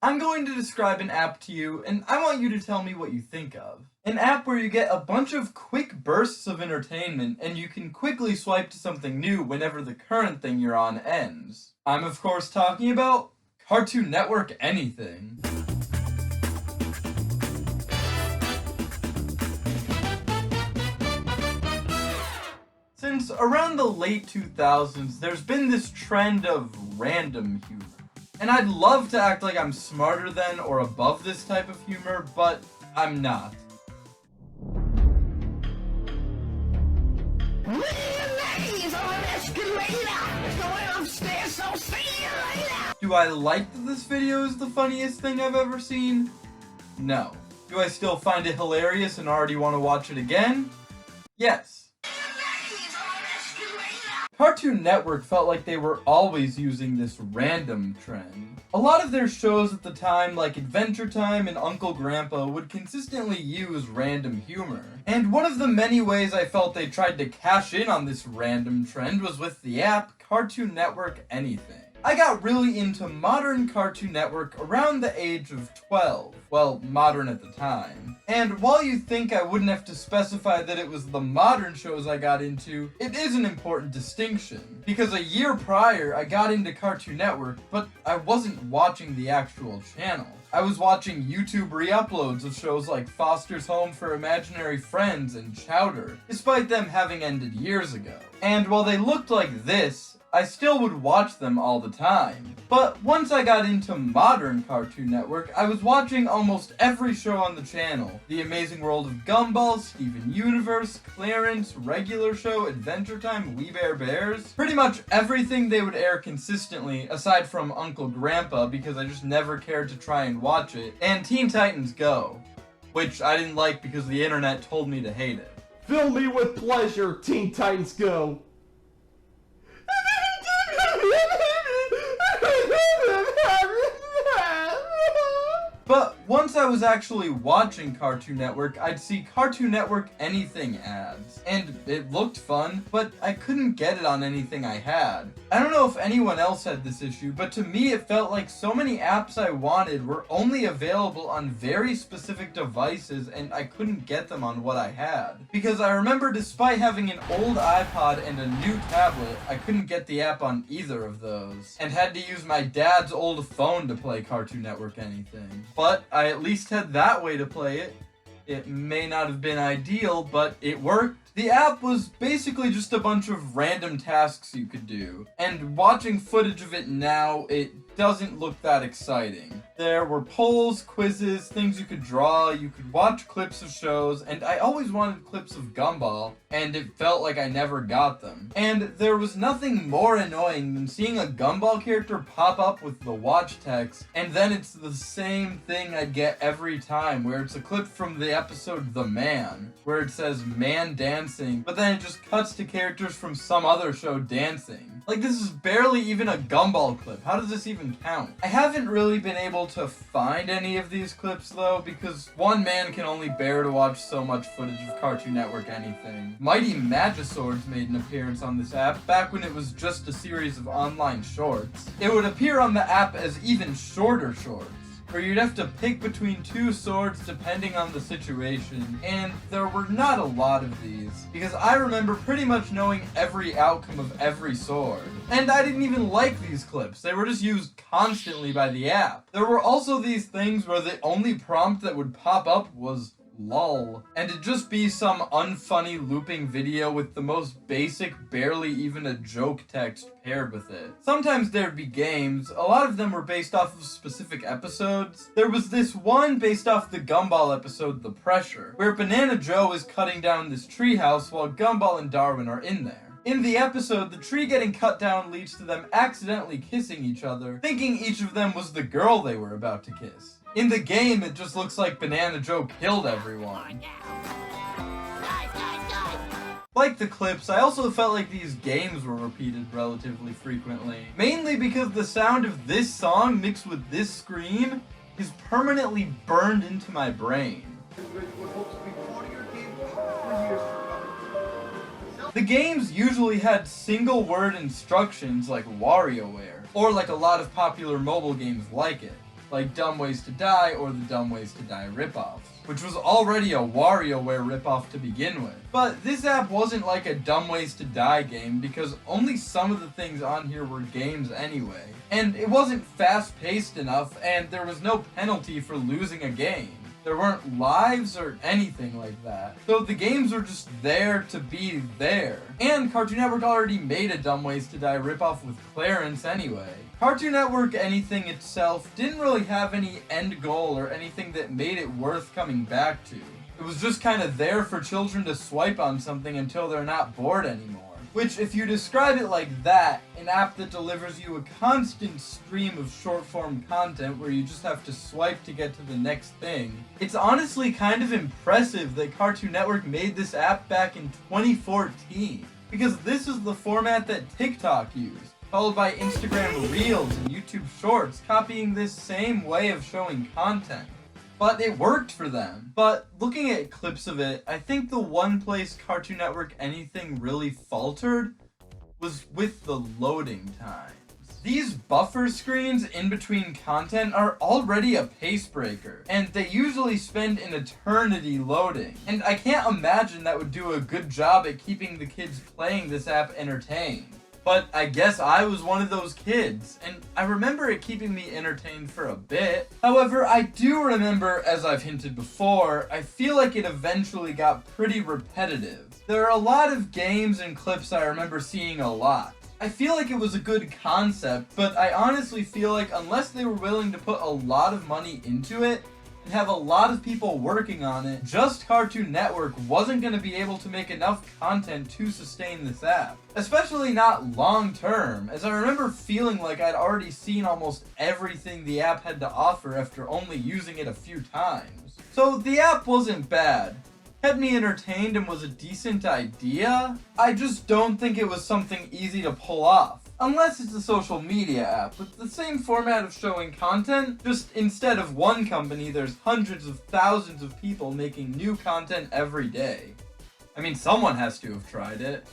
I'm going to describe an app to you, and I want you to tell me what you think of. An app where you get a bunch of quick bursts of entertainment, and you can quickly swipe to something new whenever the current thing you're on ends. I'm of course talking about Cartoon Network Anything. Since around the late 2000s, there's been this trend of random humor. And I'd love to act like I'm smarter than or above this type of humor, but I'm not. Do I like that this video is the funniest thing I've ever seen? No. Do I still find it hilarious and already want to watch it again? Yes. Cartoon Network felt like they were always using this random trend. A lot of their shows at the time, like Adventure Time and Uncle Grandpa, would consistently use random humor. And one of the many ways I felt they tried to cash in on this random trend was with the app Cartoon Network Anything. I got really into modern Cartoon Network around the age of 12. Well, modern at the time. And while you think I wouldn't have to specify that it was the modern shows I got into, it is an important distinction. Because a year prior, I got into Cartoon Network, but I wasn't watching the actual channel. I was watching YouTube re-uploads of shows like Foster's Home for Imaginary Friends and Chowder, despite them having ended years ago. And while they looked like this, I still would watch them all the time. But once I got into modern Cartoon Network, I was watching almost every show on the channel. The Amazing World of Gumball, Steven Universe, Clarence, Regular Show, Adventure Time, We Bare Bears. Pretty much everything they would air consistently, aside from Uncle Grandpa, because I just never cared to try and watch it, and Teen Titans Go, which I didn't like because the internet told me to hate it. Fill me with pleasure, Teen Titans Go! But once I was actually watching Cartoon Network, I'd see Cartoon Network Anything ads. And it looked fun, but I couldn't get it on anything I had. I don't know if anyone else had this issue, but to me it felt like so many apps I wanted were only available on very specific devices and I couldn't get them on what I had. Because I remember despite having an old iPod and a new tablet, I couldn't get the app on either of those. And had to use my dad's old phone to play Cartoon Network Anything. But I at least had that way to play it. It may not have been ideal, but it worked. The app was basically just a bunch of random tasks you could do, and watching footage of it now, it doesn't look that exciting. There were polls, quizzes, things you could draw, you could watch clips of shows, and I always wanted clips of Gumball, and it felt like I never got them. And there was nothing more annoying than seeing a Gumball character pop up with the watch text, and then it's the same thing I'd get every time, where it's a clip from the episode The Man, where it says man dancing, but then it just cuts to characters from some other show dancing. Like, this is barely even a Gumball clip. How does this even count? I haven't really been able to find any of these clips though, because one man can only bear to watch so much footage of Cartoon Network Anything. Mighty Magiswords made an appearance on this app back when it was just a series of online shorts. It would appear on the app as even shorter shorts, where you'd have to pick between two swords depending on the situation, and there were not a lot of these, because I remember pretty much knowing every outcome of every sword. And I didn't even like these clips, they were just used constantly by the app. There were also these things where the only prompt that would pop up was lol, and it'd just be some unfunny looping video with the most basic, barely even a joke text paired with it. Sometimes there'd be games, a lot of them were based off of specific episodes. There was this one based off the Gumball episode The Pressure, where Banana Joe is cutting down this treehouse while Gumball and Darwin are in there. In the episode, the tree getting cut down leads to them accidentally kissing each other, thinking each of them was the girl they were about to kiss. In the game, it just looks like Banana Joe killed everyone. Like the clips, I also felt like these games were repeated relatively frequently. Mainly because the sound of this song mixed with this scream is permanently burned into my brain. The games usually had single word instructions like WarioWare, or like a lot of popular mobile games like it, like Dumb Ways to Die or the Dumb Ways to Die ripoffs, which was already a WarioWare ripoff to begin with. But this app wasn't like a Dumb Ways to Die game because only some of the things on here were games anyway. And it wasn't fast-paced enough, and there was no penalty for losing a game. There weren't lives or anything like that. So the games were just there to be there. And Cartoon Network already made a Dumb Ways to Die ripoff with Clarence anyway. Cartoon Network Anything itself didn't really have any end goal or anything that made it worth coming back to. It was just kind of there for children to swipe on something until they're not bored anymore. Which, if you describe it like that, an app that delivers you a constant stream of short-form content where you just have to swipe to get to the next thing, it's honestly kind of impressive that Cartoon Network made this app back in 2014. Because this is the format that TikTok used, followed by Instagram Reels and YouTube Shorts, copying this same way of showing content. But it worked for them. But looking at clips of it, I think the one place Cartoon Network Anything really faltered was with the loading times. These buffer screens in between content are already a pace breaker, and they usually spend an eternity loading. And I can't imagine that would do a good job at keeping the kids playing this app entertained. But I guess I was one of those kids, and I remember it keeping me entertained for a bit. However, I do remember, as I've hinted before, I feel like it eventually got pretty repetitive. There are a lot of games and clips I remember seeing a lot. I feel like it was a good concept, but I honestly feel like unless they were willing to put a lot of money into it, and have a lot of people working on it, just Cartoon Network wasn't going to be able to make enough content to sustain this app. Especially not long term, as I remember feeling like I'd already seen almost everything the app had to offer after only using it a few times. So the app wasn't bad. Kept me entertained and was a decent idea. I just don't think it was something easy to pull off. Unless it's a social media app with the same format of showing content, just instead of one company, there's hundreds of thousands of people making new content every day. I mean, someone has to have tried it.